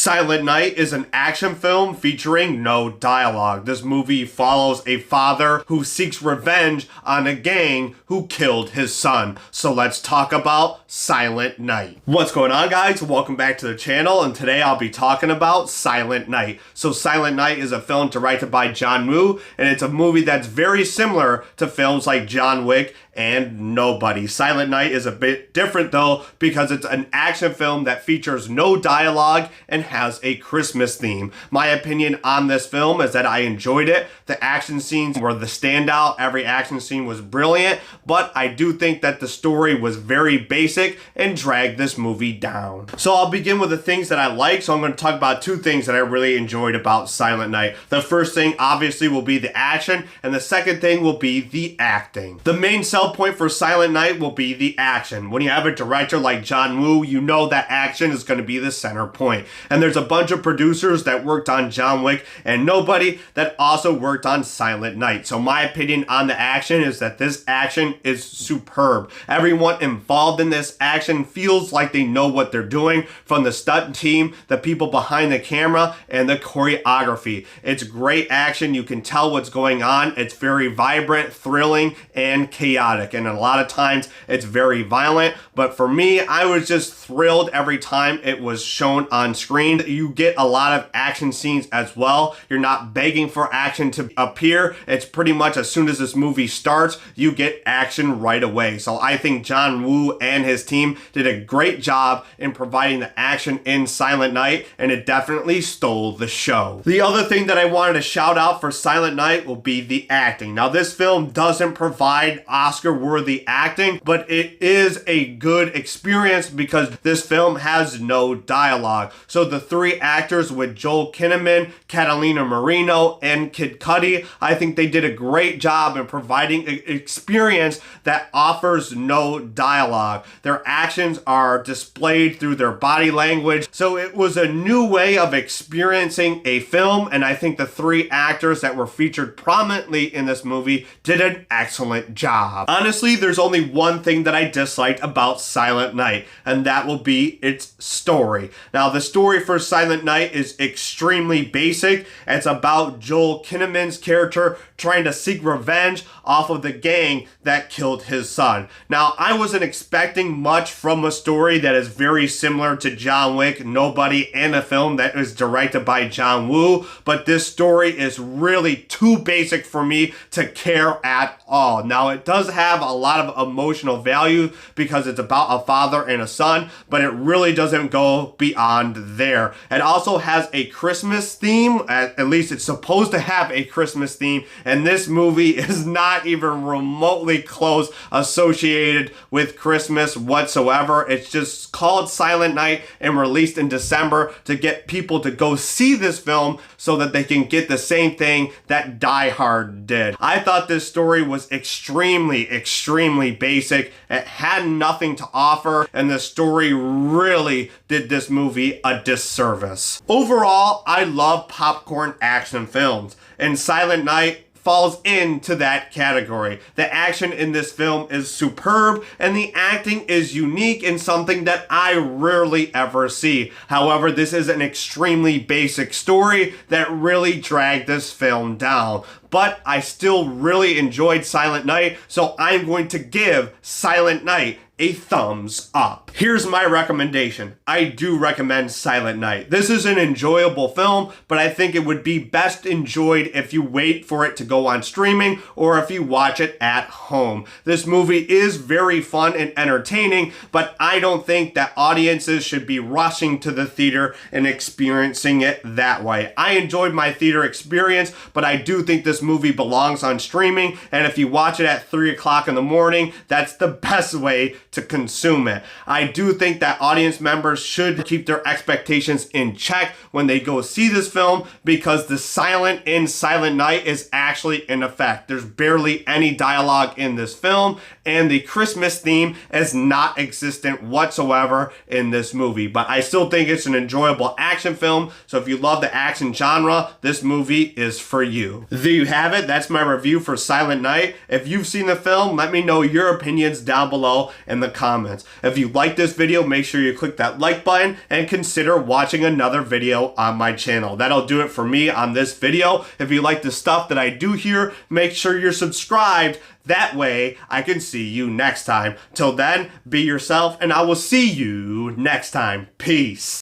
Silent Night is an action film featuring no dialogue. This movie follows a father who seeks revenge on a gang who killed his son. So let's talk about Silent Night. What's going on, guys? Welcome back to the channel, and today I'll be talking about Silent Night. So Silent Night is a film directed by John Woo, and it's a movie that's very similar to films like John Wick and Nobody. Silent Night is a bit different though, because it's an action film that features no dialogue and has a Christmas theme. My opinion on this film is that I enjoyed it. The action scenes were the standout. Every action scene was brilliant, but I do think that the story was very basic and dragged this movie down. So I'll begin with the things that I like. So I'm going to talk about two things that I really enjoyed about Silent Night. The first thing obviously will be the action, and the second thing will be the acting. The main sell point for Silent Night will be the action. When you have a director like John Woo, you know that action is going to be the center point. And there's a bunch of producers that worked on John Wick and Nobody that also worked on Silent Night. So my opinion on the action is that this action is superb. Everyone involved in this action feels like they know what they're doing, from the stunt team, the people behind the camera, and the choreography. It's great action. You can tell what's going on. It's very vibrant, thrilling, and chaotic. And a lot of times it's very violent, but for me, I was just thrilled every time it was shown on screen. You get a lot of action scenes as well. You're not begging for action to appear. It's pretty much as soon as this movie starts, you get action right away. So I think John Woo and his team did a great job in providing the action in Silent Night, and it definitely stole the show. The other thing that I wanted to shout out for Silent Night will be the acting. Now, this film doesn't provide Oscar-worthy acting, but it is a good experience because this film has no dialogue. So the three actors with Joel Kinnaman, Catalina Marino, and Kid Cudi, I think they did a great job in providing an experience that offers no dialogue. Their actions are displayed through their body language. So it was a new way of experiencing a film, and I think the three actors that were featured prominently in this movie did an excellent job. Honestly, there's only one thing that I disliked about Silent Night, and that will be its story. Now, the story for Silent Night is extremely basic. It's about Joel Kinnaman's character trying to seek revenge off of the gang that killed his son. Now, I wasn't expecting much from a story that is very similar to John Wick, Nobody, and a film that is directed by John Woo, but this story is really too basic for me to care at all. Now, it does have a lot of emotional value because it's about a father and a son, but it really doesn't go beyond there. It also has a Christmas theme, at least it's supposed to have a Christmas theme, and this movie is not even remotely close associated with Christmas whatsoever. It's just called Silent Night and released in December to get people to go see this film so that they can get the same thing that Die Hard did. I thought this story was extremely basic. It had nothing to offer, and the story really did this movie a disservice. Overall, I love popcorn action films, and Silent Night falls into that category. The action in this film is superb, and the acting is unique and something that I rarely ever see. However, this is an extremely basic story that really dragged this film down. But I still really enjoyed Silent Night, so I'm going to give Silent Night a thumbs up. Here's my recommendation. I do recommend Silent Night. This is an enjoyable film, but I think it would be best enjoyed if you wait for it to go on streaming or if you watch it at home. This movie is very fun and entertaining, but I don't think that audiences should be rushing to the theater and experiencing it that way. I enjoyed my theater experience, but I do think this movie belongs on streaming, and if you watch it at 3 o'clock in the morning, that's the best way to consume it. I do think that audience members should keep their expectations in check when they go see this film, because the silent in Silent Night is actually in effect. There's barely any dialogue in this film, and the Christmas theme is not existent whatsoever in this movie. But I still think it's an enjoyable action film, so if you love the action genre, this movie is for you. There you have it. That's my review for Silent Night. If you've seen the film, let me know your opinions down below, and in the comments. If you like this video, make sure you click that like button and consider watching another video on my channel. That'll do it for me on this video. If you like the stuff that I do here, make sure you're subscribed. That way I can see you next time. Till then, be yourself, and I will see you next time. Peace.